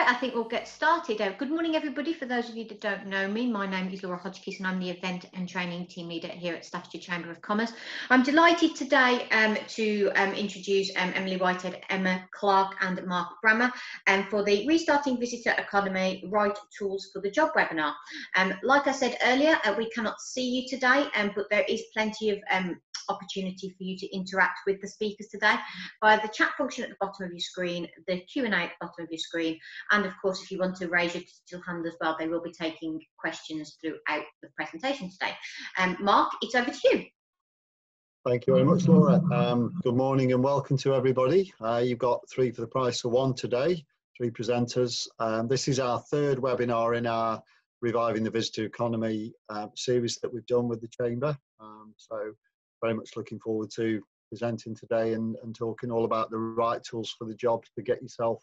I think we'll get started. Good morning, everybody. For those of you that don't know me, my name is Laura Hodgkiss and I'm the Event and Training Team Leader here at Staffordshire Chamber of Commerce. I'm delighted today to introduce Emily Whitehead, Emma Clark and Mark Brammer for the Restarting Visitor Economy Right Tools for the Job webinar. Like I said earlier, we cannot see you today, but there is plenty of opportunity for you to interact with the speakers today via the chat function at the bottom of your screen, the Q&A at the bottom of your screen, and of course if you want to raise your digital hand as well, they will be taking questions throughout the presentation today. Mark, it's over to you. Thank you very much, Laura. Good morning and welcome to everybody. You've got 3 for the price of 1 today, 3 presenters. This is our 3rd webinar in our Reviving the Visitor Economy series that we've done with the Chamber. So very much looking forward to presenting today and talking all about the right tools for the job to get yourself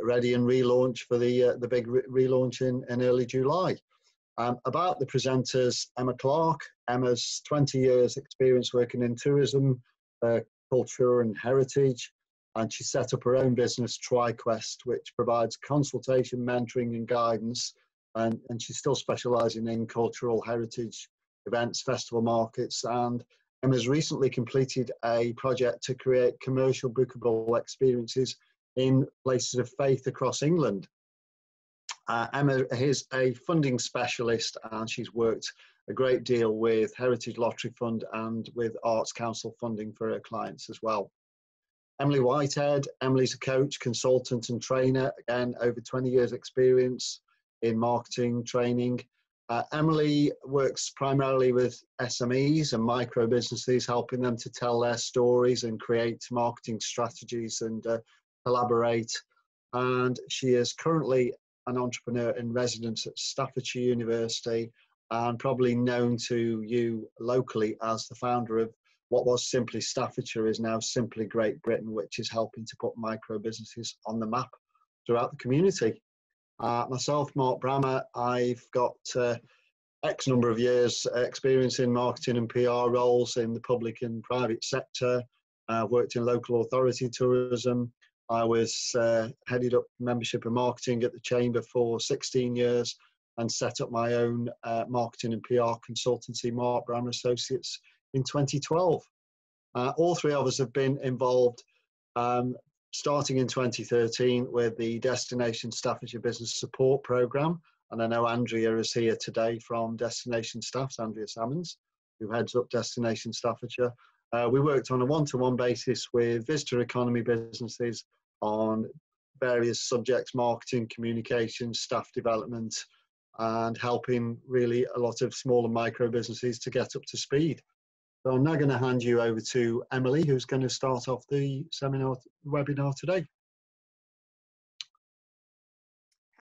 ready and relaunch for the big relaunch in early July. About the presenters, Emma Clark. Emma's 20 years experience working in tourism, culture and heritage, and she set up her own business, TriQuest, which provides consultation, mentoring and guidance, and she's still specialising in cultural heritage events, festival markets, and Emma's recently completed a project to create commercial bookable experiences in places of faith across England. Emma is a funding specialist and she's worked a great deal with Heritage Lottery Fund and with Arts Council funding for her clients as well. Emily Whitehead. Emily's a coach, consultant and trainer, again over 20 years experience in marketing training. Emily works primarily with SMEs and micro businesses, helping them to tell their stories and create marketing strategies and collaborate. And she is currently an entrepreneur in residence at Staffordshire University and probably known to you locally as the founder of what was Simply Staffordshire is now Simply Great Britain, which is helping to put micro businesses on the map throughout the community. Myself, Mark Brammer, I've got X number of years experience in marketing and PR roles in the public and private sector. I've worked in local authority tourism. I was headed up membership and marketing at the Chamber for 16 years and set up my own marketing and PR consultancy, Mark Brammer Associates, in 2012. All 3 of us have been involved starting in 2013 with the Destination Staffordshire Business Support Programme. And I know Andrea is here today from Destination Staffs, Andrea Salmons, who heads up Destination Staffordshire. We worked on a one-to-one basis with visitor economy businesses on various subjects, marketing, communication, staff development, and helping really a lot of small and micro businesses to get up to speed. So I'm now going to hand you over to Emily, who's going to start off the webinar today.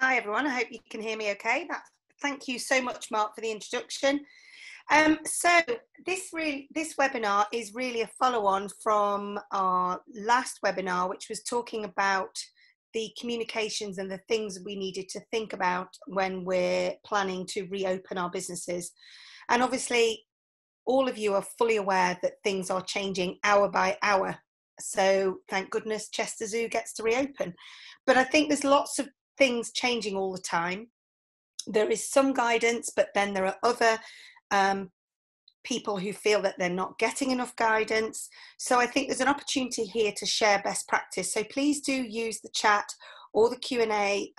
Hi everyone, I hope you can hear me okay. Thank you so much, Mark, for the introduction. So this webinar is really a follow-on from our last webinar, which was talking about the communications and the things we needed to think about when we're planning to reopen our businesses. And obviously, all of you are fully aware that things are changing hour by hour. So thank goodness Chester Zoo gets to reopen. But I think there's lots of things changing all the time. There is some guidance, but then there are other people who feel that they're not getting enough guidance. So I think there's an opportunity here to share best practice. So please do use the chat or the Q&A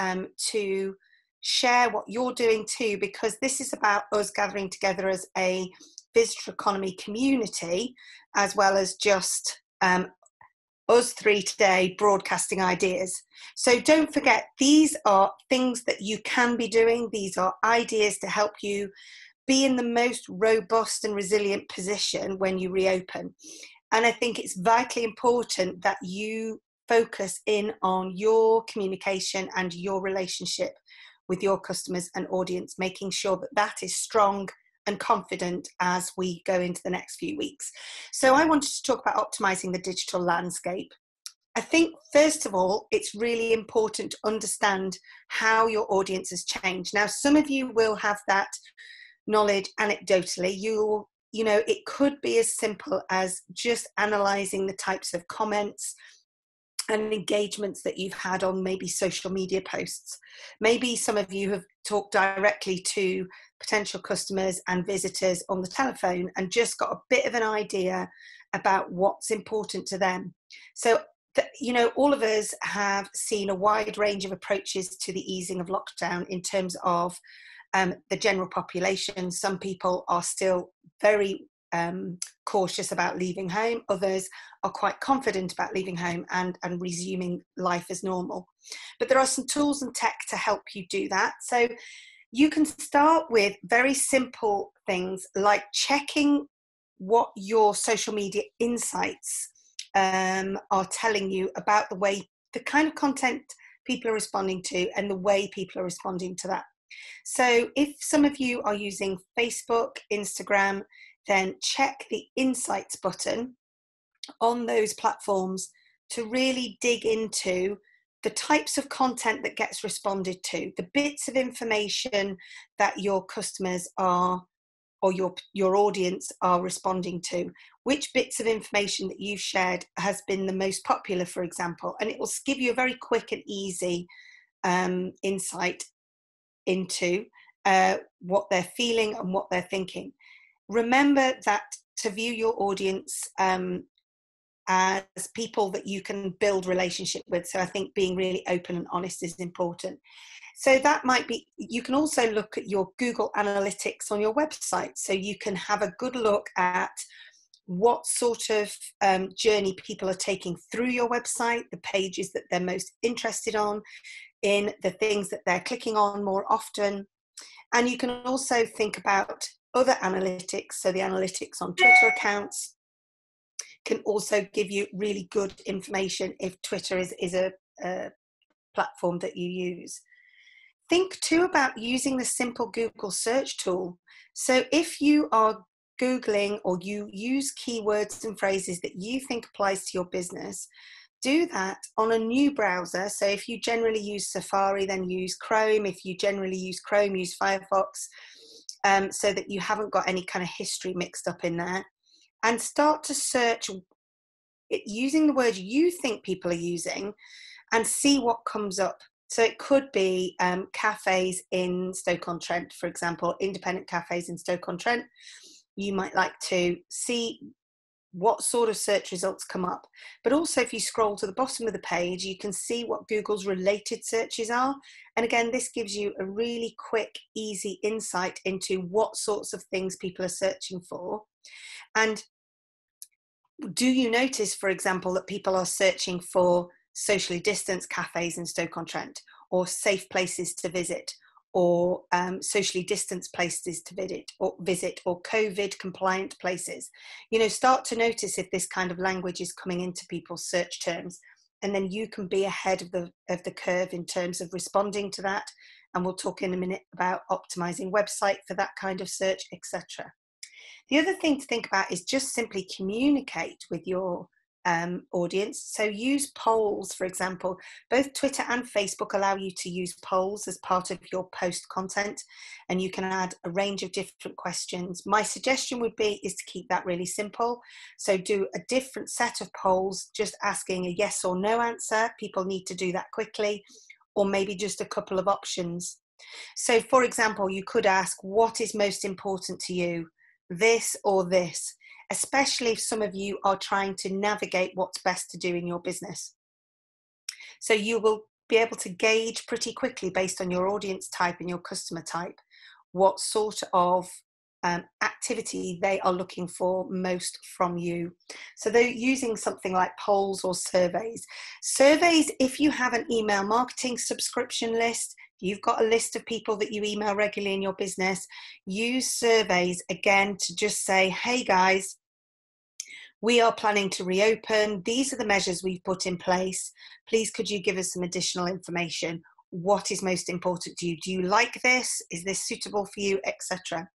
to share what you're doing too, because this is about us gathering together as a visitor economy community, as well as just us 3 today broadcasting ideas. So don't forget, these are things that you can be doing. These are ideas to help you be in the most robust and resilient position when you reopen. And I think it's vitally important that you focus in on your communication and your relationship with your customers and audience, making sure that that is strong and confident as we go into the next few weeks. So I wanted to talk about optimizing the digital landscape. I think, first of all, it's really important to understand how your audience has changed. Now, some of you will have that knowledge anecdotally. You know, it could be as simple as just analysing the types of comments and engagements that you've had on maybe social media posts. Maybe some of you have talked directly to potential customers and visitors on the telephone and just got a bit of an idea about what's important to them. So, you know, all of us have seen a wide range of approaches to the easing of lockdown in terms of the general population. Some people are still very cautious about leaving home. Others are quite confident about leaving home and resuming life as normal. But there are some tools and tech to help you do that. So you can start with very simple things like checking what your social media insights are telling you about the kind of content people are responding to and the way people are responding to that. So if some of you are using Facebook, Instagram, then check the insights button on those platforms to really dig into the types of content that gets responded to, the bits of information that your customers are, or your audience are responding to, which bits of information that you've shared has been the most popular, for example, and it will give you a very quick and easy insight into what they're feeling and what they're thinking. Remember that to view your audience as people that you can build relationship with. So I think being really open and honest is important. So that might be, you can also look at your Google Analytics on your website. So you can have a good look at what sort of journey people are taking through your website, the pages that they're most interested in, the things that they're clicking on more often. And you can also think about other analytics. So the analytics on Twitter accounts can also give you really good information if Twitter is a platform that you use. Think too about using the simple Google search tool. So if you are Googling or you use keywords and phrases that you think applies to your business, do that on a new browser. So if you generally use Safari, then use Chrome. If you generally use Chrome, use Firefox, so that you haven't got any kind of history mixed up in there. And start to search it using the words you think people are using and see what comes up. So it could be cafes in Stoke-on-Trent, for example, independent cafes in Stoke-on-Trent. You might like to see what sort of search results come up. But also if you scroll to the bottom of the page, you can see what Google's related searches are. And again, this gives you a really quick, easy insight into what sorts of things people are searching for. And do you notice, for example, that people are searching for socially distanced cafes in Stoke-on-Trent, or safe places to visit, or socially distanced places to visit, or COVID compliant places? You know, start to notice if this kind of language is coming into people's search terms, and then you can be ahead of the curve in terms of responding to that. And we'll talk in a minute about optimizing website for that kind of search, etc. The other thing to think about is just simply communicate with your audience. So use polls, for example. Both Twitter and Facebook allow you to use polls as part of your post content, and you can add a range of different questions. My suggestion would be is to keep that really simple. So do a different set of polls, just asking a yes or no answer. People need to do that quickly, or maybe just a couple of options. So for example, you could ask, what is most important to you? This or this? Especially if some of you are trying to navigate what's best to do in your business. So you will be able to gauge pretty quickly based on your audience type and your customer type what sort of activity they are looking for most from you. So they're using something like polls or surveys. Surveys, if you have an email marketing subscription list, you've got a list of people that you email regularly in your business, use surveys again to just say, hey guys, we are planning to reopen. These are the measures we've put in place. Please, could you give us some additional information? What is most important to you? Do you like this? Is this suitable for you, etc.?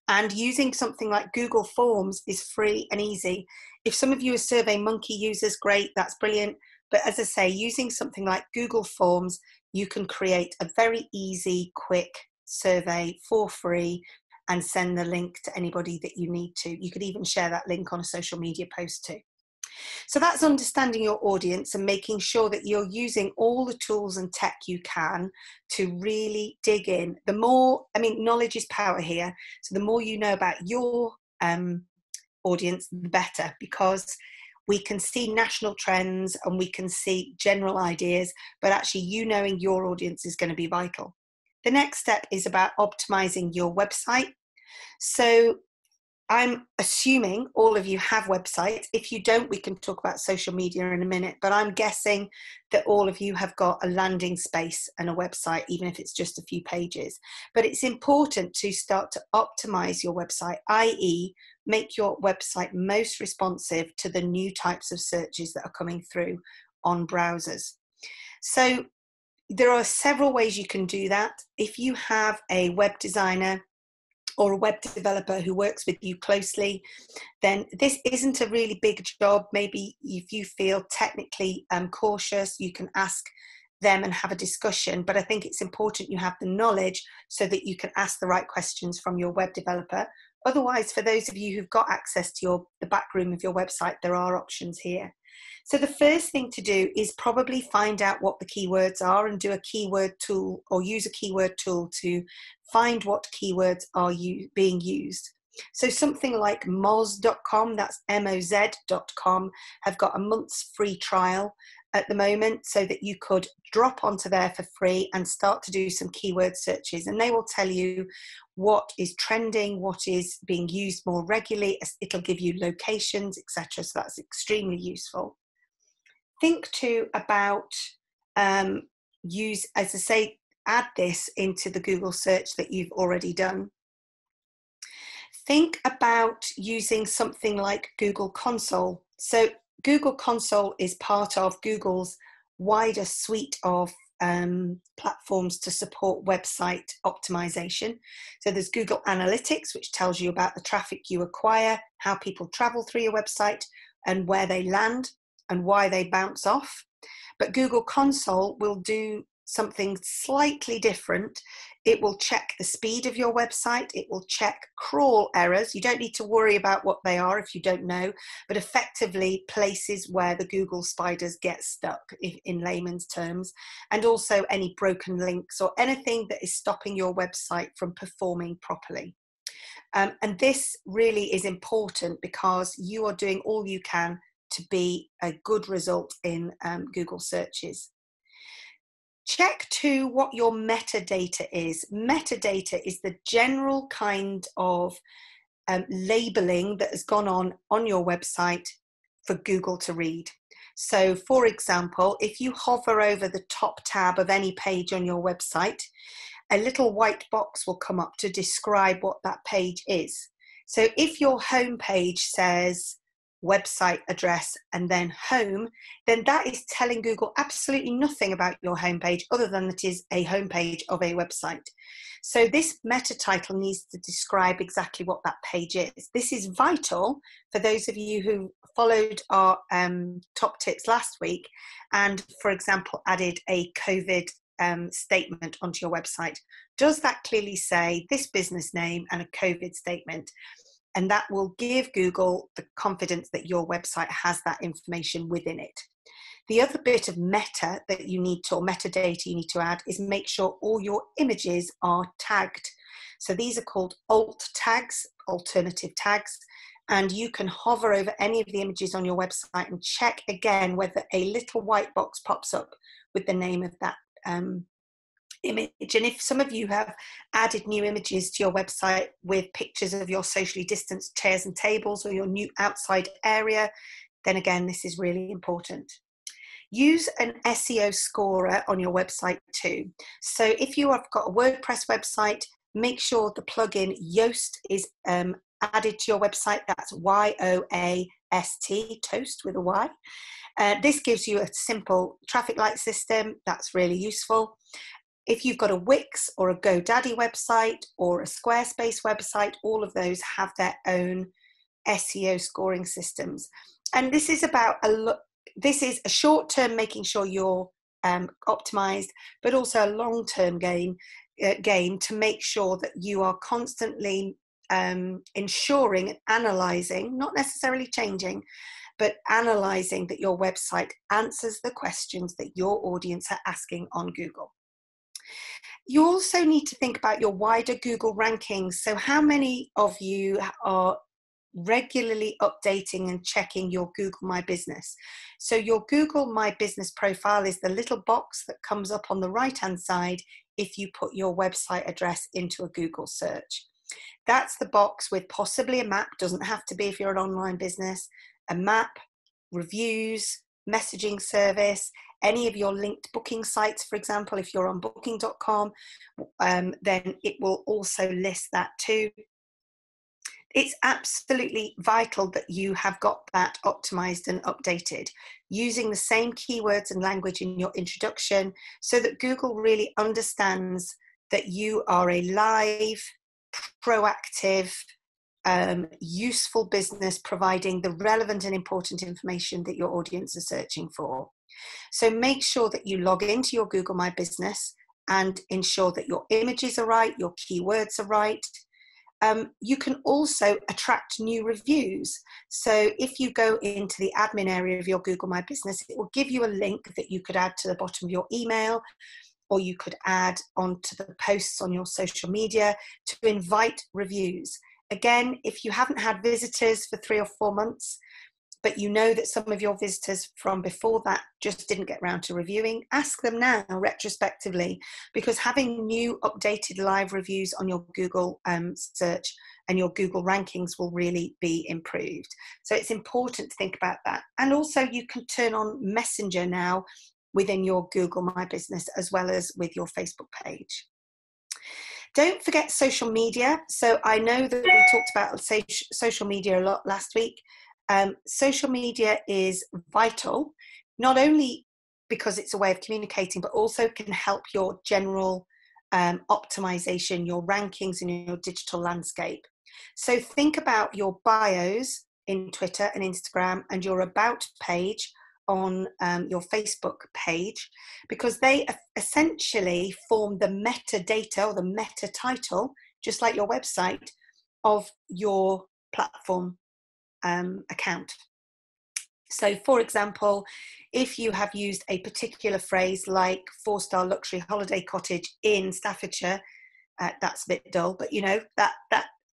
And using something like Google Forms is free and easy. If some of you are SurveyMonkey users, great, that's brilliant. But as I say, using something like Google Forms, you can create a very easy, quick survey for free and send the link to anybody that you need to. You could even share that link on a social media post too. So that's understanding your audience and making sure that you're using all the tools and tech you can to really dig in. The more, I mean, knowledge is power here. So the more you know about your audience, the better, because we can see national trends and we can see general ideas, but actually you knowing your audience is going to be vital. The next step is about optimizing your website. So I'm assuming all of you have websites. If you don't, we can talk about social media in a minute, but I'm guessing that all of you have got a landing space and a website, even if it's just a few pages. But it's important to start to optimize your website, i.e. make your website most responsive to the new types of searches that are coming through on browsers. So there are several ways you can do that. If you have a web designer or a web developer who works with you closely, then this isn't a really big job. Maybe if you feel technically cautious, you can ask them and have a discussion. But I think it's important you have the knowledge so that you can ask the right questions from your web developer. Otherwise, for those of you who've got access to the back room of your website, there are options here. So the first thing to do is probably find out what the keywords are and do a keyword tool, or use a keyword tool to find what keywords are being used. So something like moz.com, that's moz.com, have got a month's free trial at the moment, so that you could drop onto there for free and start to do some keyword searches, and they will tell you what is trending, what is being used more regularly. It'll give you locations, etc. So that's extremely useful. Think too about as I say, add this into the Google search that you've already done. Think about using something like Google Console. So Google Console is part of Google's wider suite of platforms to support website optimization. So there's Google Analytics, which tells you about the traffic you acquire, how people travel through your website, and where they land and why they bounce off. But Google Console will do something slightly different. It will check the speed of your website. It will check crawl errors. You don't need to worry about what they are if you don't know, but effectively places where the Google spiders get stuck, in layman's terms, and also any broken links or anything that is stopping your website from performing properly. And this really is important because you are doing all you can to be a good result in Google searches. Check too what your metadata is. Metadata is the general kind of labeling that has gone on your website for Google to read. So for example, if you hover over the top tab of any page on your website, a little white box will come up to describe what that page is. So if your home page says website address and then home, then that is telling Google absolutely nothing about your homepage other than that it is a homepage of a website. So this meta title needs to describe exactly what that page is. This is vital for those of you who followed our top tips last week and, for example, added a COVID statement onto your website. Does that clearly say this business name and a COVID statement? And that will give Google the confidence that your website has that information within it. The other bit of meta that you need to, or metadata you need to add, is make sure all your images are tagged. So these are called alt tags, alternative tags, and you can hover over any of the images on your website and check again whether a little white box pops up with the name of that image. And if some of you have added new images to your website with pictures of your socially distanced chairs and tables or your new outside area, then again, this is really important. Use an SEO scorer on your website too. So if you have got a WordPress website, make sure the plugin Yoast is added to your website. That's Y-O-A-S-T, toast with a Y. This gives you a simple traffic light system. That's really useful. If you've got a Wix or a GoDaddy website or a Squarespace website, all of those have their own SEO scoring systems. And this is about this is a short term making sure you're optimized, but also a long term game to make sure that you are constantly ensuring and analyzing, not necessarily changing, but analysing that your website answers the questions that your audience are asking on Google. You also need to think about your wider Google rankings. So how many of you are regularly updating and checking your Google My Business? So your Google My Business profile is the little box that comes up on the right-hand side if you put your website address into a Google search. That's the box with possibly a map, doesn't have to be if you're an online business, a map, reviews, messaging service, any of your linked booking sites, for example, if you're on booking.com, then it will also list that too. It's absolutely vital that you have got that optimized and updated, using the same keywords and language in your introduction so that Google really understands that you are a live, proactive, useful business providing the relevant and important information that your audience is searching for. So make sure that you log into your Google My Business and ensure that your images are right, your keywords are right. You can also attract new reviews. So if you go into the admin area of your Google My Business, it will give you a link that you could add to the bottom of your email, or you could add onto the posts on your social media to invite reviews. Again, if you haven't had visitors for 3 or 4 months, but you know that some of your visitors from before that just didn't get around to reviewing, ask them now retrospectively, because having new updated live reviews on your Google search and your Google rankings will really be improved. So it's important to think about that. And also you can turn on Messenger now within your Google My Business as well as with your Facebook page. Don't forget social media. So I know that we talked about social media a lot last week. Social media is vital, not only because it's a way of communicating, but also can help your general optimization, your rankings in your digital landscape. So think about your bios in Twitter and Instagram and your about page on your Facebook page, because they essentially form the metadata or the meta title, just like your website, of your platform account. So for example, if you have used a particular phrase like 4-star luxury holiday cottage in Staffordshire, that's a bit dull, but you know, that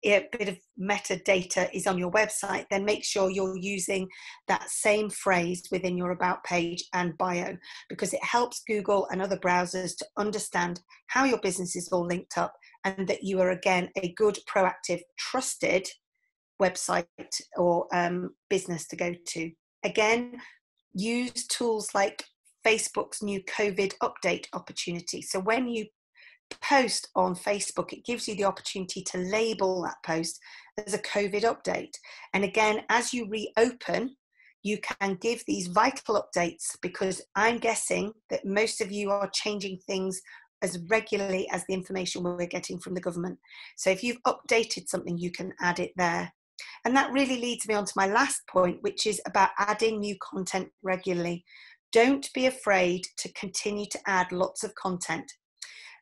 bit of metadata is on your website, then make sure you're using that same phrase within your about page and bio, because it helps Google and other browsers to understand how your business is all linked up and that you are, again, a good, proactive, trusted website or business to go to. Again, use tools like Facebook's new COVID update opportunity. So when you post on Facebook, it gives you the opportunity to label that post as a COVID update. And again, as you reopen, you can give these vital updates, because I'm guessing that most of you are changing things as regularly as the information we're getting from the government. So if you've updated something, you can add it there. And that really leads me on to my last point, which is about adding new content regularly. Don't be afraid to continue to add lots of content.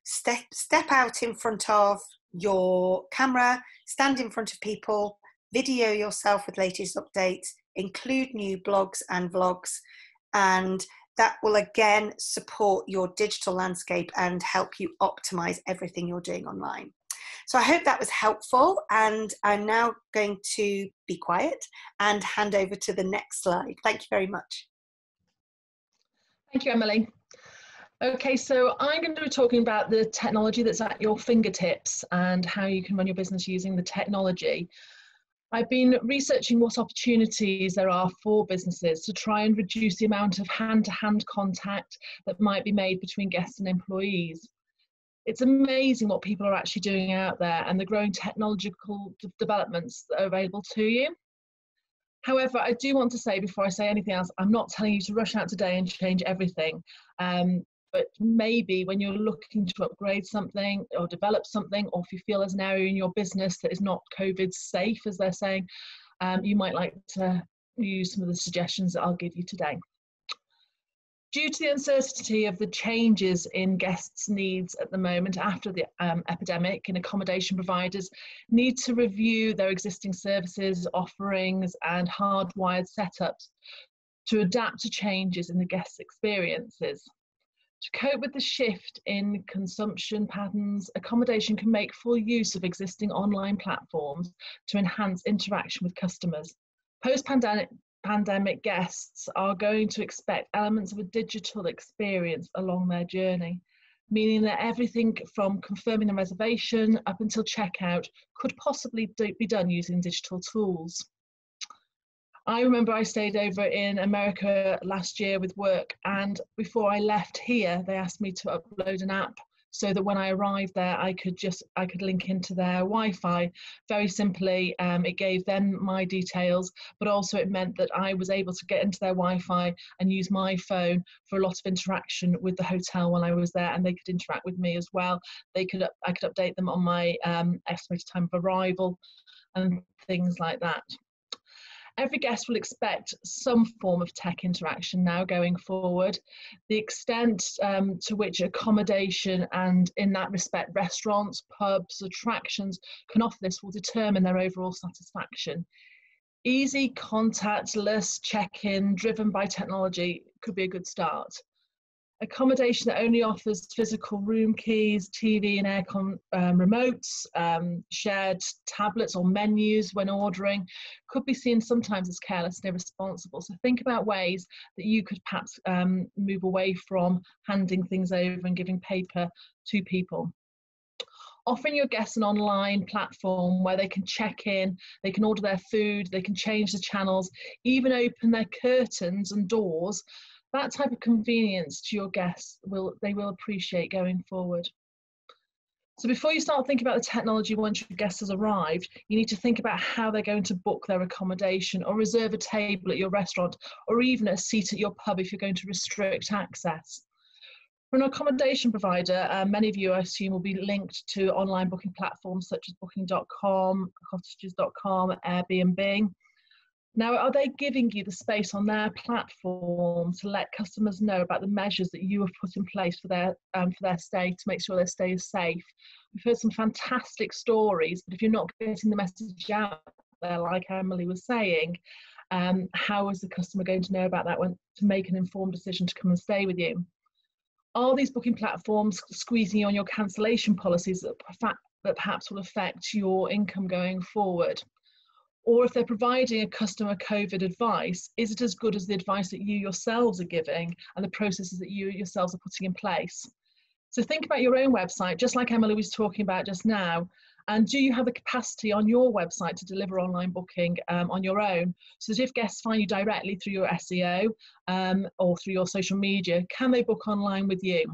Step out in front of your camera, stand in front of people, video yourself with latest updates, include new blogs and vlogs, and that will again support your digital landscape and help you optimize everything you're doing online. So I hope that was helpful, and I'm now going to be quiet and hand over to the next slide. Thank you very much. Thank you, Emily. Okay, so I'm going to be talking about the technology that's at your fingertips and how you can run your business using the technology. I've been researching what opportunities there are for businesses to try and reduce the amount of hand-to-hand contact that might be made between guests and employees. It's amazing what people are actually doing out there and the growing technological developments that are available to you. However, I do want to say, before I say anything else, I'm not telling you to rush out today and change everything. But maybe when you're looking to upgrade something or develop something, or if you feel there's an area in your business that is not COVID safe, as they're saying, you might like to use some of the suggestions that I'll give you today. Due to the uncertainty of the changes in guests' needs at the moment after the epidemic, and accommodation providers need to review their existing services, offerings and hardwired setups to adapt to changes in the guests' experiences. To cope with the shift in consumption patterns, accommodation can make full use of existing online platforms to enhance interaction with customers. Post-pandemic guests are going to expect elements of a digital experience along their journey, meaning that everything from confirming the reservation up until checkout could possibly be done using digital tools. I remember I stayed over in America last year with work, and before I left here, they asked me to upload an app so that when I arrived there, I could link into their Wi-Fi. Very simply, it gave them my details, but also it meant that I was able to get into their Wi-Fi and use my phone for a lot of interaction with the hotel when I was there, and they could interact with me as well. I could update them on my estimated time of arrival and things like that. Every guest will expect some form of tech interaction now going forward. The extent to which accommodation, and in that respect restaurants, pubs, attractions, can offer this will determine their overall satisfaction. Easy, contactless check-in driven by technology could be a good start. Accommodation that only offers physical room keys, TV and aircon remotes, shared tablets or menus when ordering could be seen sometimes as careless and irresponsible. So think about ways that you could perhaps move away from handing things over and giving paper to people. Offering your guests an online platform where they can check in, they can order their food, they can change the channels, even open their curtains and doors. That type of convenience to your guests they will appreciate going forward. So before you start thinking about the technology once your guest has arrived, you need to think about how they're going to book their accommodation or reserve a table at your restaurant, or even a seat at your pub if you're going to restrict access. For an accommodation provider, many of you, I assume, will be linked to online booking platforms such as booking.com, cottages.com, Airbnb. Now, are they giving you the space on their platform to let customers know about the measures that you have put in place for their stay, to make sure their stay is safe? We've heard some fantastic stories, but if you're not getting the message out there, like Emily was saying, how is the customer going to know about that to make an informed decision to come and stay with you? Are these booking platforms squeezing you on your cancellation policies that perhaps will affect your income going forward? Or if they're providing a customer COVID advice, is it as good as the advice that you yourselves are giving and the processes that you yourselves are putting in place? So think about your own website, just like Emily was talking about just now. And do you have the capacity on your website to deliver online booking on your own? So that if guests find you directly through your SEO or through your social media, can they book online with you?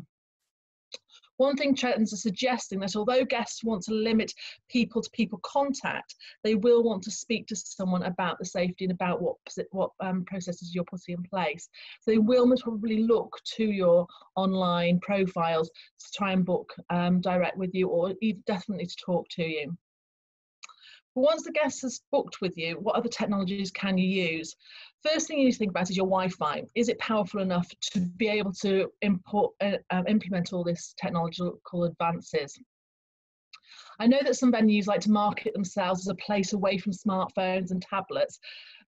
One thing Checkins are suggesting that although guests want to limit people-to-people contact, they will want to speak to someone about the safety and about what processes you're putting in place. So they will most probably look to your online profiles to try and book direct with you, or even definitely to talk to you. But once the guest has booked with you, what other technologies can you use? First thing you need to think about is your Wi-Fi. Is it powerful enough to be able to implement all this technological advances? I know that some venues like to market themselves as a place away from smartphones and tablets,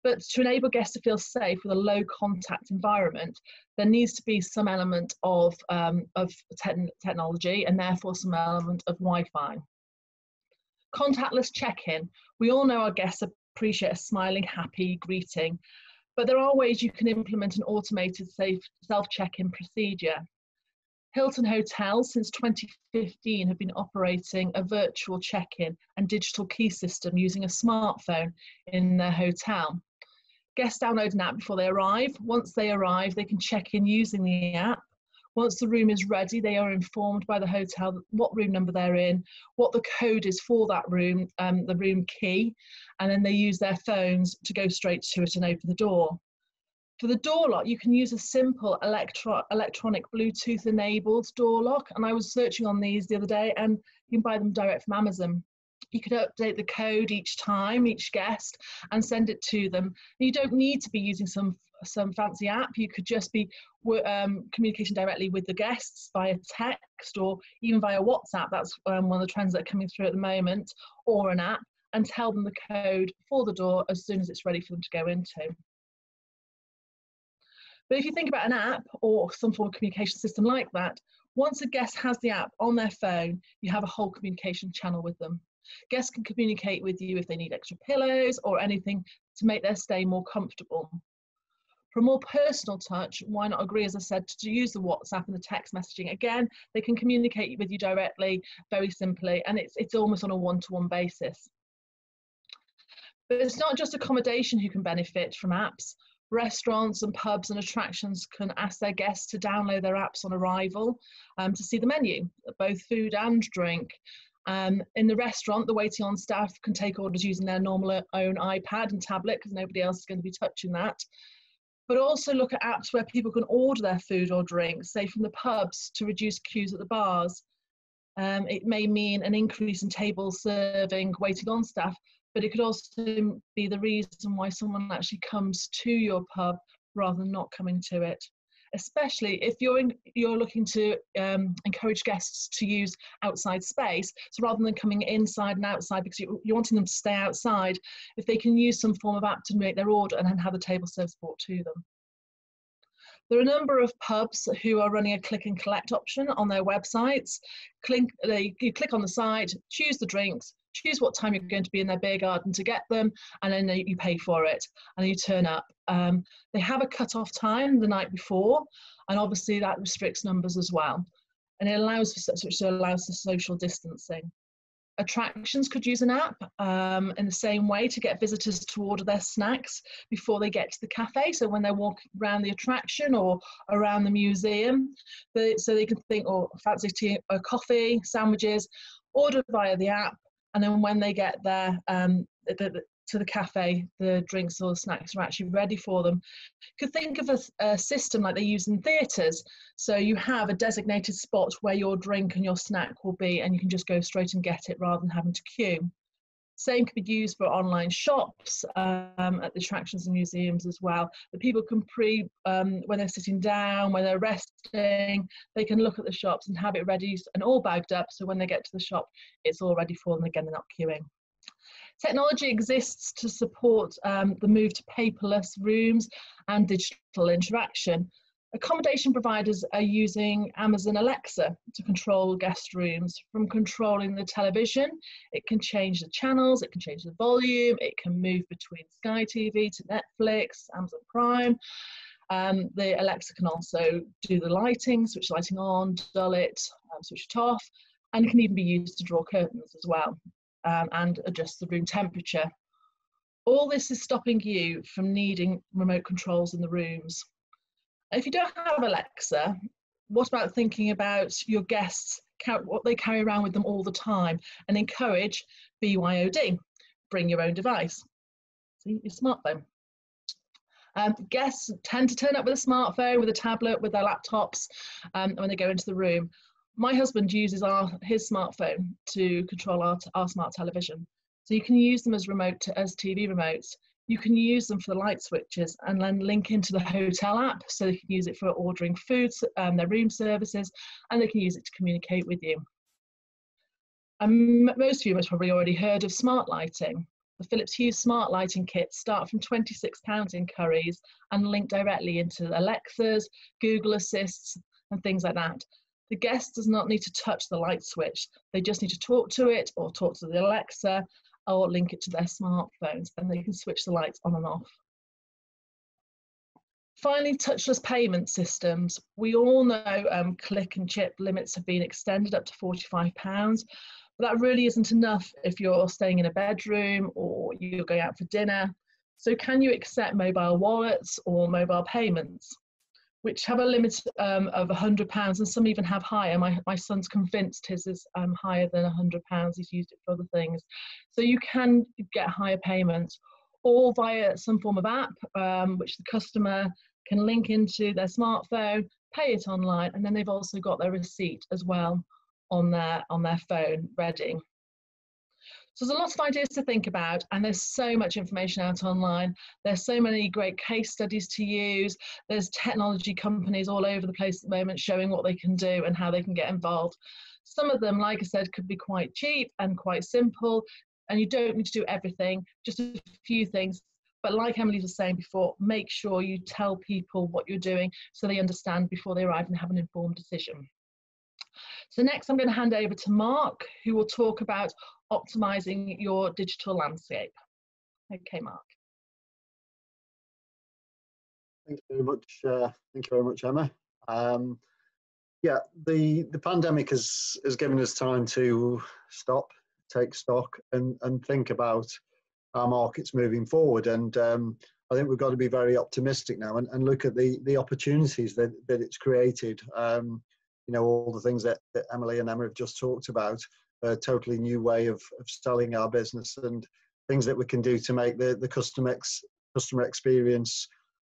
but to enable guests to feel safe with a low contact environment, there needs to be some element of technology and therefore some element of Wi-Fi. Contactless check-in. We all know our guests appreciate a smiling, happy greeting, but there are ways you can implement an automated self-check-in procedure. Hilton Hotels since 2015 have been operating a virtual check-in and digital key system using a smartphone in their hotel. Guests download an app before they arrive. Once they arrive, they can check in using the app. Once the room is ready, they are informed by the hotel what room number they're in, what the code is for that room, the room key, and then they use their phones to go straight to it and open the door. For the door lock, you can use a simple electronic Bluetooth enabled door lock, and I was searching on these the other day, and you can buy them direct from Amazon. You could update the code each time, each guest, and send it to them. You don't need to be using some fancy app. You could just be communicating directly with the guests via text or even via WhatsApp. That's one of the trends that are coming through at the moment, or an app, and tell them the code for the door as soon as it's ready for them to go into. But if you think about an app or some form of communication system like that, once a guest has the app on their phone, you have a whole communication channel with them. Guests can communicate with you if they need extra pillows or anything to make their stay more comfortable. For a more personal touch, why not agree, as I said, to use the WhatsApp and the text messaging? Again, they can communicate with you directly, very simply, and it's almost on a one-to-one basis. But it's not just accommodation who can benefit from apps. Restaurants and pubs and attractions can ask their guests to download their apps on arrival to see the menu, both food and drink. In the restaurant, the waiting on staff can take orders using their normal own iPad and tablet, because nobody else is going to be touching that. But also look at apps where people can order their food or drinks, say from the pubs, to reduce queues at the bars. It may mean an increase in table serving, waiting on staff, but it could also be the reason why someone actually comes to your pub rather than not coming to it. Especially if you're looking to encourage guests to use outside space, so rather than coming inside and outside because you're wanting them to stay outside, if they can use some form of app to make their order and then have the table service brought to them. There are a number of pubs who are running a click and collect option on their websites. You click on the site, choose the drinks, choose what time you're going to be in their beer garden to get them, and then you pay for it and you turn up. They have a cut-off time the night before, and obviously that restricts numbers as well. And it allows for social distancing. Attractions could use an app in the same way to get visitors to order their snacks before they get to the cafe. So when they're walking around the attraction or around the museum, so they can think, or fancy tea, or coffee, sandwiches, order via the app. And then when they get there to the cafe, the drinks or the snacks are actually ready for them. You could think of a system like they use in theatres. So you have a designated spot where your drink and your snack will be, and you can just go straight and get it rather than having to queue. Same could be used for online shops at the attractions and museums as well. The people can when they're sitting down, when they're resting, they can look at the shops and have it ready and all bagged up. So when they get to the shop, it's all ready for them. Again, they're not queuing. Technology exists to support the move to paperless rooms and digital interaction. Accommodation providers are using Amazon Alexa to control guest rooms. From controlling the television, it can change the channels, it can change the volume, it can move between Sky TV to Netflix, Amazon Prime. The Alexa can also do the lighting, switch lighting on, dull it, switch it off, and it can even be used to draw curtains as well. And adjust the room temperature. All this is stopping you from needing remote controls in the rooms. If you don't have Alexa, what about thinking about your guests, what they carry around with them all the time, and encourage BYOD, bring your own device, see, your smartphone. Guests tend to turn up with a smartphone, with a tablet, with their laptops when they go into the room. My husband uses his smartphone to control our smart television. So you can use them as TV remotes. You can use them for the light switches and then link into the hotel app, so they can use it for ordering food, their room services, and they can use it to communicate with you. And most of you have probably already heard of smart lighting. The Philips Hue smart lighting kits start from £26 in Currys and link directly into Alexas, Google Assists, and things like that. The guest does not need to touch the light switch. They just need to talk to it or talk to the Alexa or link it to their smartphones, and they can switch the lights on and off. Finally, touchless payment systems. We all know click and chip limits have been extended up to £45, but that really isn't enough if you're staying in a bedroom or you're going out for dinner. So can you accept mobile wallets or mobile payments, which have a limit of £100, and some even have higher. My son's convinced his is higher than £100. He's used it for other things. So you can get higher payments, or via some form of app, which the customer can link into their smartphone, pay it online, and then they've also got their receipt as well on their phone ready. So there's a lot of ideas to think about, and there's so much information out online. There's so many great case studies to use. There's technology companies all over the place at the moment showing what they can do and how they can get involved. Some of them, like I said, could be quite cheap and quite simple, and you don't need to do everything, just a few things. But like Emily was saying before, make sure you tell people what you're doing so they understand before they arrive and have an informed decision. So next I'm going to hand over to Mark, who will talk about optimizing your digital landscape. Okay, Mark. Thank you very much. Thank you very much, Emma. Yeah, the pandemic has given us time to stop, take stock, and think about our markets moving forward. And I think we've got to be very optimistic now and look at the opportunities that it's created. You know, all the things that Emily and Emma have just talked about, a totally new way of selling our business, and things that we can do to make the customer experience,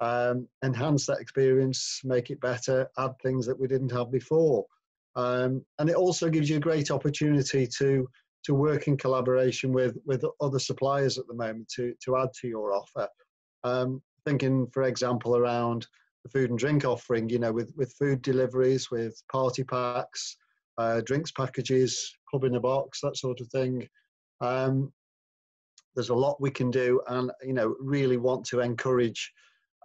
enhance that experience, make it better, add things that we didn't have before. And it also gives you a great opportunity to work in collaboration with other suppliers at the moment to add to your offer. Thinking, for example, around the food and drink offering, you know, with food deliveries, with party packs, drinks packages, club in a box, that sort of thing. There's a lot we can do, and, you know, really want to encourage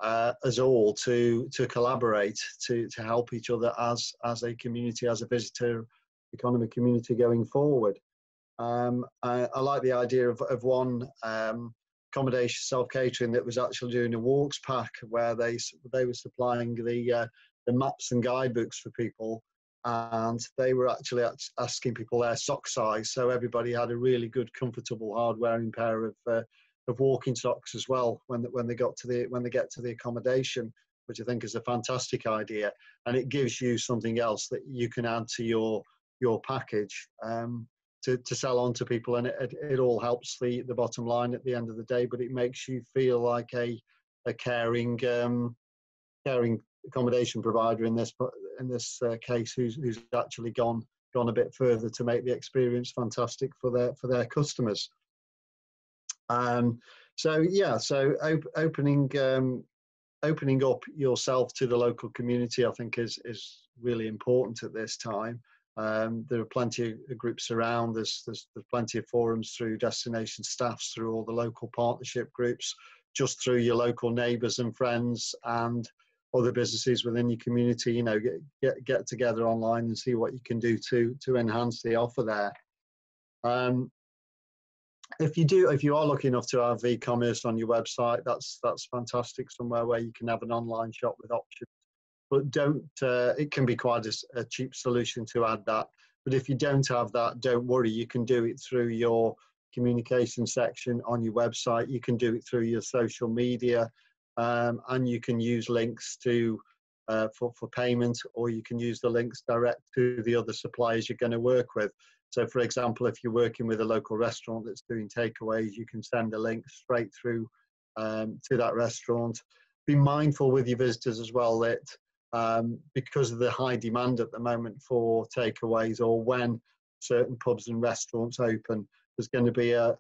us all to collaborate, to help each other as a community, as a visitor economy community going forward. I like the idea of one accommodation self-catering that was actually doing a walks pack where they were supplying the maps and guidebooks for people, and they were actually asking people their sock size, so everybody had a really good, comfortable, hard-wearing pair of walking socks as well when they get to the accommodation, which I think is a fantastic idea, and it gives you something else that you can add to your package to sell on to people, and it all helps the bottom line at the end of the day, but it makes you feel like a caring accommodation provider in this case who's actually gone a bit further to make the experience fantastic for their customers. So opening up yourself to the local community, I think is really important at this time. There are plenty of groups around. There's plenty of forums through destination staffs, through all the local partnership groups, just through your local neighbours and friends and other businesses within your community. You know, get together online and see what you can do to enhance the offer there. If you are lucky enough to have e-commerce on your website, that's fantastic. Somewhere where you can have an online shop with options. But it can be quite a cheap solution to add that. But if you don't have that, don't worry. You can do it through your communication section on your website. You can do it through your social media, and you can use links for payment, or you can use the links direct to the other suppliers you're going to work with. So, for example, if you're working with a local restaurant that's doing takeaways, you can send a link straight through to that restaurant. Be mindful with your visitors as well that because of the high demand at the moment for takeaways, or when certain pubs and restaurants open, there's going to be a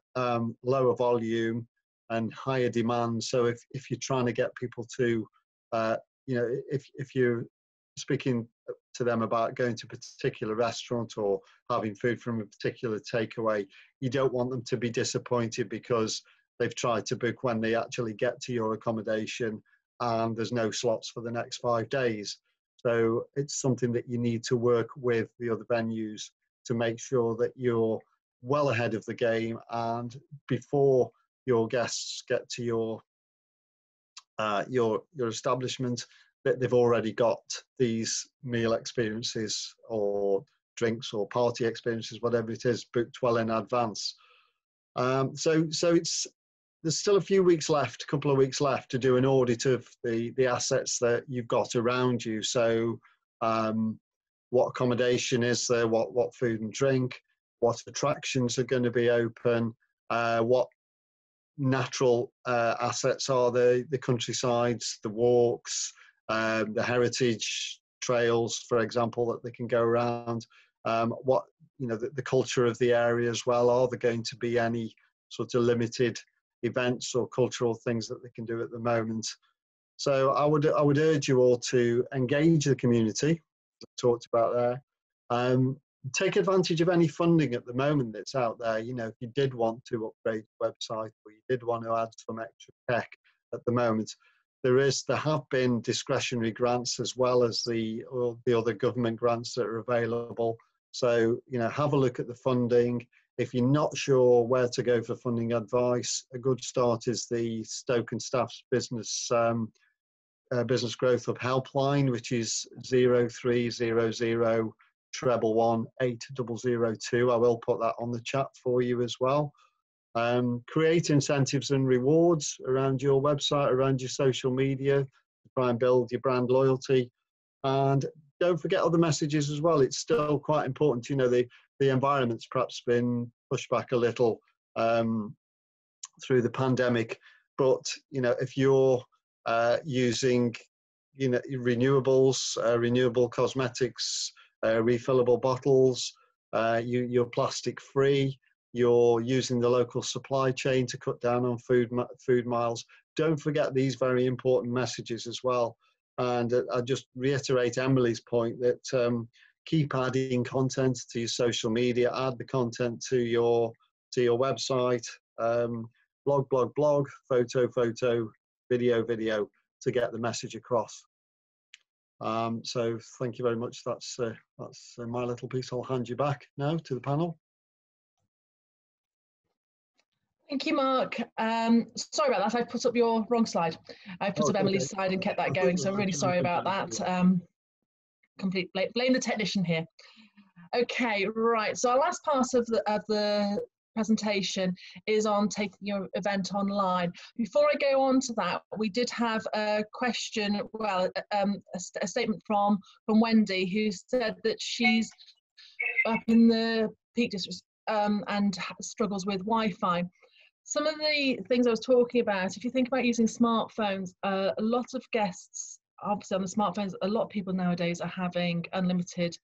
lower volume and higher demand. So if you're trying to get people to, if you're speaking to them about going to a particular restaurant or having food from a particular takeaway, you don't want them to be disappointed because they've tried to book when they actually get to your accommodation and there's no slots for the next 5 days. So it's something that you need to work with the other venues to make sure that you're well ahead of the game, and before your guests get to your establishment, that they've already got these meal experiences or drinks or party experiences, whatever it is, booked well in advance. So there's still a few weeks left, a couple of weeks left to do an audit of the assets that you've got around you. So what accommodation is there, what food and drink, what attractions are going to be open, what natural assets are there, the countrysides, the walks, the heritage trails, for example, that they can go around, what, you know, the culture of the area as well. Are there going to be any sort of limited events or cultural things that they can do at the moment? So I would urge you all to engage the community, as I talked about there. Take advantage of any funding at the moment that's out there. You know, if you did want to upgrade your website, or you did want to add some extra tech at the moment, there have been discretionary grants as well as the other government grants that are available. So, you know, have a look at the funding. If you're not sure where to go for funding advice, a good start is the Stoke and Staff's Business Growth Hub helpline, which is 0300 111 8002. I will put that on the chat for you as well. Create incentives and rewards around your website, around your social media, to try and build your brand loyalty. And don't forget other messages as well. It's still quite important. You know, the environment's perhaps been pushed back a little through the pandemic, but, you know, if you're using, you know, renewables, renewable cosmetics, refillable bottles, you're plastic free, you're using the local supply chain to cut down on food miles. Don't forget these very important messages as well. And I just reiterate Emily's point that keep adding content to your social media, add the content to your website, blog, photo, video to get the message across. So thank you very much. That's my little piece. I'll hand you back now to the panel. Thank you, Mark. Sorry about that. I put up your wrong slide. I put up Emily's slide and kept that going, so I'm really sorry about that. Blame the technician here. Okay, right. So our last part of the presentation is on taking your event online. Before I go on to that, we did have a question, well, a statement from Wendy, who said that she's up in the Peak District and struggles with Wi-Fi. Some of the things I was talking about, if you think about using smartphones, a lot of guests, obviously on the smartphones, a lot of people nowadays are having unlimited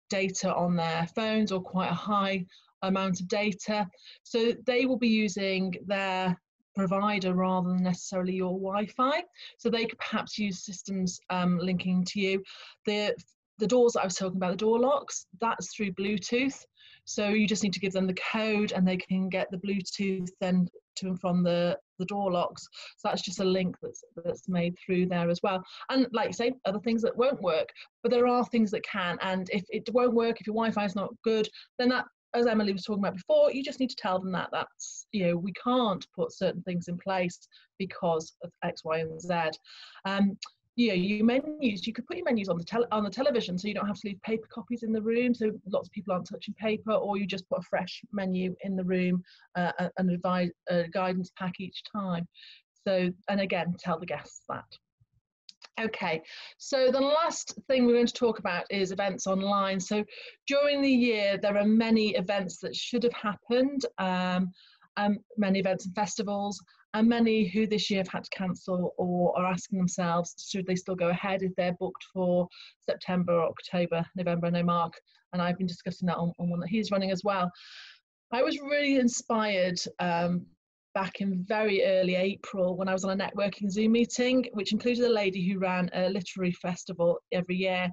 data on their phones, or quite a high amount of data. So they will be using their provider rather than necessarily your Wi-Fi. So they could perhaps use systems linking to you. The doors that I was talking about, the door locks, that's through Bluetooth. So you just need to give them the code and they can get the Bluetooth then to and from the door locks. So that's just a link that's made through there as well. And like you say, other things that won't work, but there are things that can. And if it won't work, if your Wi-Fi is not good, then that, as Emily was talking about before, you just need to tell them that's, you know, we can't put certain things in place because of X, Y, and Z. You know, your menus, you could put your menus on the television, so you don't have to leave paper copies in the room, so lots of people aren't touching paper, or you just put a fresh menu in the room and advise a guidance pack each time. So, and again, tell the guests that. Okay, so the last thing we're going to talk about is events online. So during the year, there are many events that should have happened, many events and festivals, and many who this year have had to cancel or are asking themselves, should they still go ahead if they're booked for September, October, November. I know Mark and I've been discussing that on one that he's running as well. I was really inspired back in very early April when I was on a networking Zoom meeting, which included a lady who ran a literary festival every year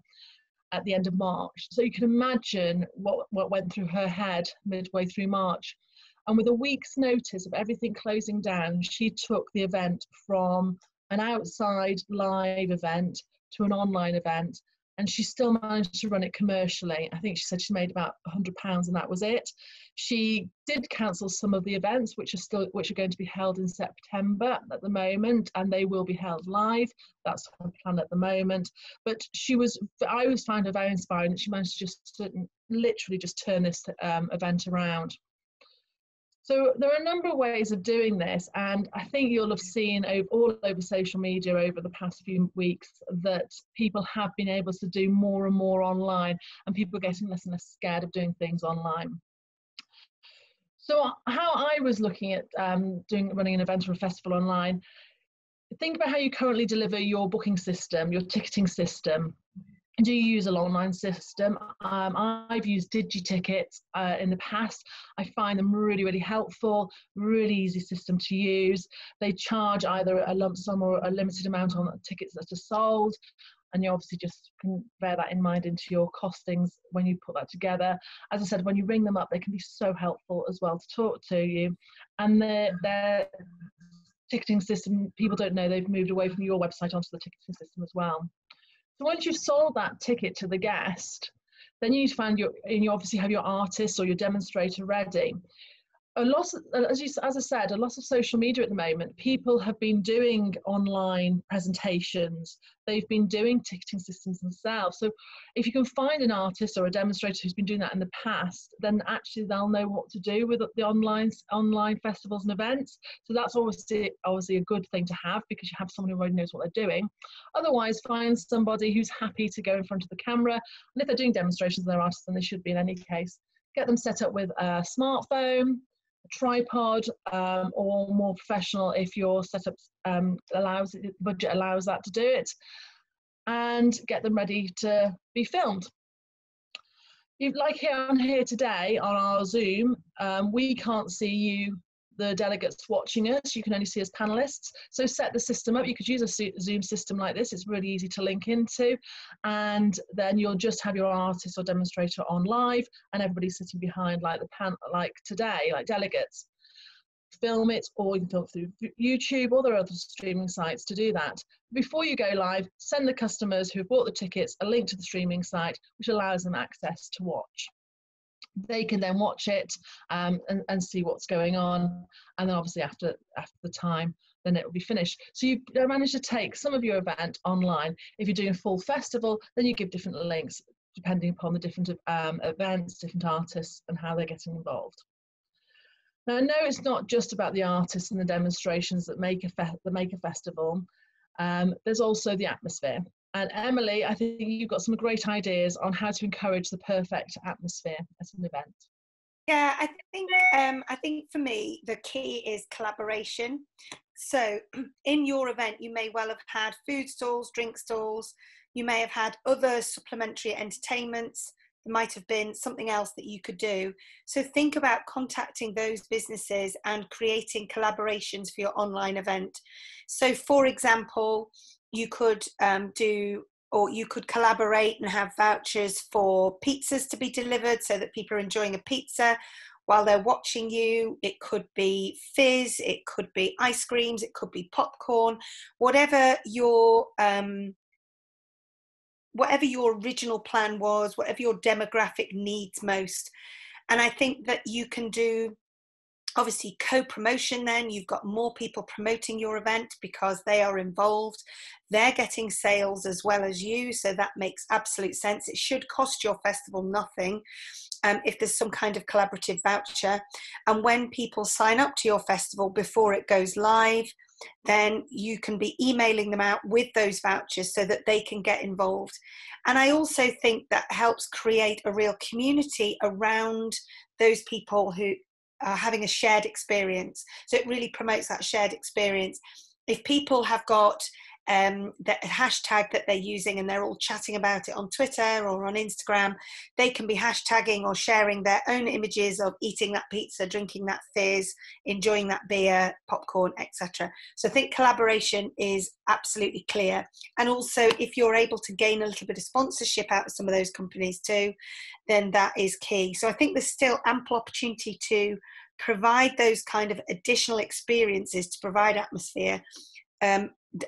at the end of March. So you can imagine what went through her head midway through March. And with a week's notice of everything closing down, she took the event from an outside live event to an online event, and she still managed to run it commercially. I think she said she made about £100 and that was it. She did cancel some of the events, which are going to be held in September at the moment, and they will be held live. That's her plan at the moment. But I always found her very inspiring, that she managed to just literally just turn this event around. So there are a number of ways of doing this, and I think you'll have seen all over social media over the past few weeks that people have been able to do more and more online, and people are getting less and less scared of doing things online. So how I was looking at running an event or a festival online, think about how you currently deliver your booking system, your ticketing system. Do you use a online system? I've used DigiTickets in the past. I find them really, really helpful, really easy system to use. They charge either a lump sum or a limited amount on tickets that are sold. And you obviously just can bear that in mind into your costings when you put that together. As I said, when you ring them up, they can be so helpful as well to talk to you. And their ticketing system, people don't know they've moved away from your website onto the ticketing system as well. So once you've sold that ticket to the guest, then you find you obviously have your artist or your demonstrator ready. As I said, a lot of social media at the moment, people have been doing online presentations. They've been doing ticketing systems themselves. So if you can find an artist or a demonstrator who's been doing that in the past, then actually they'll know what to do with the online festivals and events. So that's obviously a good thing to have, because you have someone who already knows what they're doing. Otherwise, find somebody who's happy to go in front of the camera. And if they're doing demonstrations of their artists, then they should be in any case. Get them set up with a smartphone, tripod, or more professional if your setup budget allows that to do it, and get them ready to be filmed. Like here today on our Zoom, we can't see you, the delegates watching us. You can only see us panelists. So set the system up. You could use a Zoom system like this. It's really easy to link into, and then you'll just have your artist or demonstrator on live, and everybody sitting behind like like today, like delegates. Film it, or you can film it through YouTube, or there are other streaming sites to do that. Before you go live, send the customers who have bought the tickets a link to the streaming site, which allows them access to watch. They can then watch it and see what's going on, and then obviously after the time, then it will be finished. So you manage to take some of your event online. If you're doing a full festival, then you give different links depending upon the different events, different artists, and how they're getting involved. Now, I know it's not just about the artists and the demonstrations that make a festival. There's also the atmosphere. And Emily, I think you've got some great ideas on how to encourage the perfect atmosphere at an event. Yeah, I think for me, the key is collaboration. So in your event, you may well have had food stalls, drink stalls. You may have had other supplementary entertainments. There might have been something else that you could do. So think about contacting those businesses and creating collaborations for your online event. So for example, you could you could collaborate and have vouchers for pizzas to be delivered so that people are enjoying a pizza while they're watching you. It could be fizz, it could be ice creams, it could be popcorn, whatever your original plan was, whatever your demographic needs most. And I think that you can do obviously co-promotion. Then you've got more people promoting your event because they are involved. They're getting sales as well as you, so that makes absolute sense. It should cost your festival nothing if there's some kind of collaborative voucher. And when people sign up to your festival before it goes live, then you can be emailing them out with those vouchers so that they can get involved. And I also think that helps create a real community around those people who are having a shared experience. So it really promotes that shared experience. If people have got that hashtag that they're using and they're all chatting about it on Twitter or on Instagram, they can be hashtagging or sharing their own images of eating that pizza, drinking that fizz, enjoying that beer, popcorn, etc. So I think collaboration is absolutely clear. And also, if you're able to gain a little bit of sponsorship out of some of those companies too, then that is key. So I think there's still ample opportunity to provide those kind of additional experiences to provide atmosphere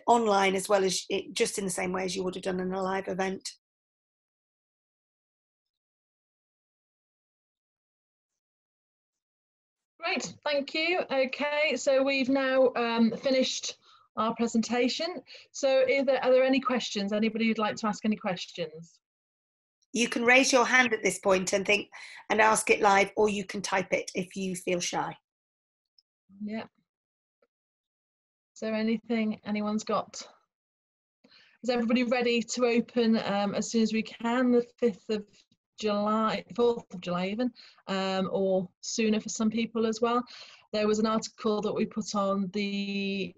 online, as well as just in the same way as you would have done in a live event. Great, thank you. Okay, so we've now finished our presentation. So are there any questions? Anybody who'd like to ask any questions? You can raise your hand at this point and ask it live, or you can type it if you feel shy. Yeah. Is there anything anyone's got? Is everybody ready to open as soon as we can, the 5th of July, 4th of July even, or sooner for some people as well? There was an article that we put on the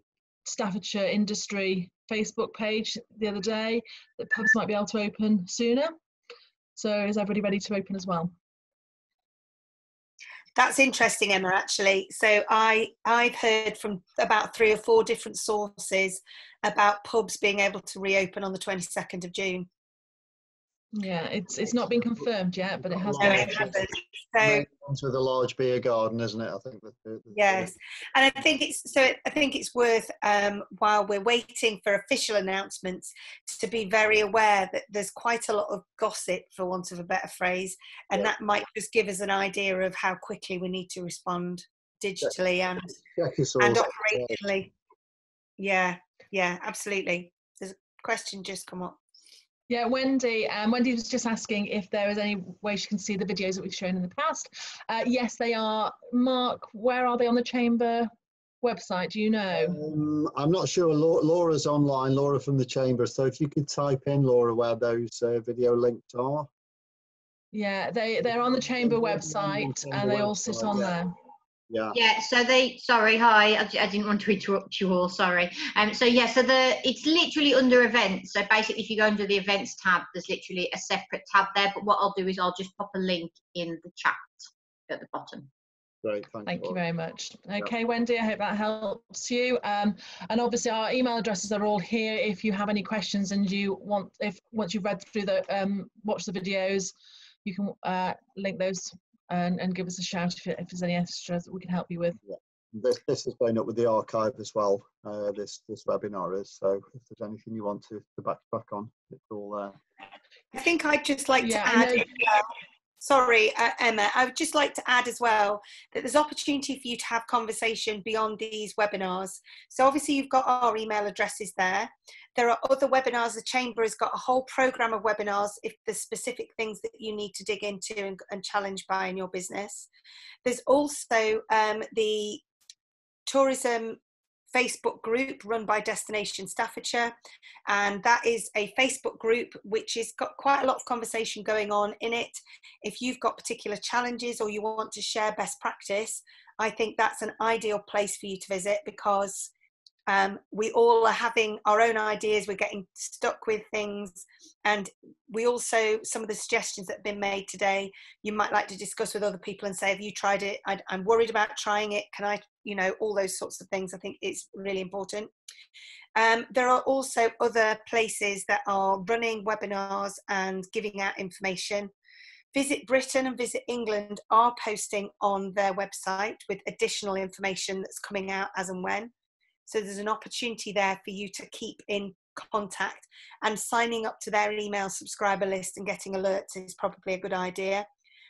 Staffordshire Industry Facebook page the other day that pubs might be able to open sooner. So is everybody ready to open as well? That's interesting, Emma, actually. So I've heard from about 3 or 4 different sources about pubs being able to reopen on the 22nd of June. Yeah, it's not been confirmed yet, but it has No, been. it hasn't. So with a large beer garden, isn't it? I think. Yes, and I think it's worth while we're waiting for official announcements to be very aware that there's quite a lot of gossip, for want of a better phrase, and that might just give us an idea of how quickly we need to respond digitally and operationally. Yeah, absolutely. There's a question just come up. Yeah, Wendy was just asking if there is any way she can see the videos that we've shown in the past. Yes, they are. Mark, where are they on the Chamber website? Do you know? I'm not sure. Laura's online, Laura from the Chamber. So if you could type in, Laura, where those video links are. Yeah, they're on the Chamber website and they all sit on there. Yeah, so hi, I didn't want to interrupt you all, sorry. So it's literally under events. So basically if you go under the events tab, there's literally a separate tab there, but what I'll do is I'll just pop a link in the chat at the bottom. Great, thank you very much. Okay, Wendy, I hope that helps you. And obviously our email addresses are all here if you have any questions and you want, once you've read through the watch the videos, you can link those and give us a shout if there's any extras that we can help you with. Yeah. This is going up with the archive as well. This webinar is, so if there's anything you want to back on, it's all there. I think I'd just like to add. Sorry, Emma, I would just like to add as well that there's opportunity for you to have conversation beyond these webinars. So obviously you've got our email addresses there. There are other webinars. The Chamber has got a whole program of webinars if there's specific things that you need to dig into and challenge by in your business. There's also the tourism Facebook group run by Destination Staffordshire, and that is a Facebook group which has got quite a lot of conversation going on in it. If you've got particular challenges or you want to share best practice, I think that's an ideal place for you to visit, because we all are having our own ideas, we're getting stuck with things, and we also, some of the suggestions that have been made today, you might like to discuss with other people and say, have you tried it? I'm worried about trying it, can I, all those sorts of things. I think it's really important. There are also other places that are running webinars and giving out information. Visit Britain and Visit England are posting on their website with additional information that's coming out as and when. So there's an opportunity there for you to keep in contact, and signing up to their email subscriber list and getting alerts is probably a good idea.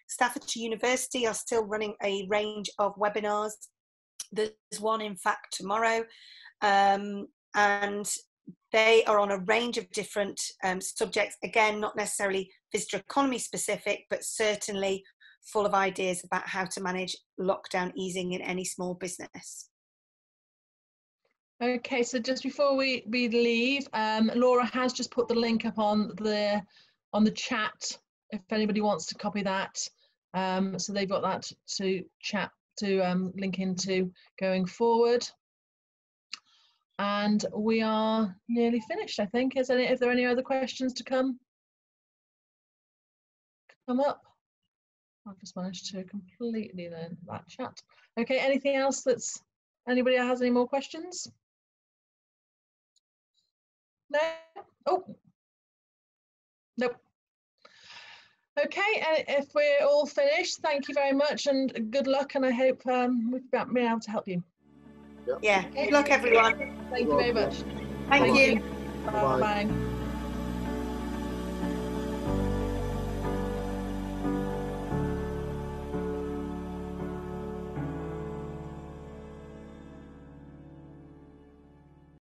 Staffordshire University are still running a range of webinars. There's one, in fact, tomorrow, and they are on a range of different subjects. Again, not necessarily visitor economy specific, but certainly full of ideas about how to manage lockdown easing in any small business. Okay, so just before we leave, Laura has just put the link up on the chat if anybody wants to copy that. So they've got that to link into going forward. And we are nearly finished, I think. Is there any other questions to come up? I've just managed to completely learn that chat. Okay, anything else anybody has any more questions? No? Oh, nope. Okay, if we're all finished, thank you very much and good luck, and I hope we've been able to help you. Yeah, good luck everyone. Thank you very much. Thank you. Bye.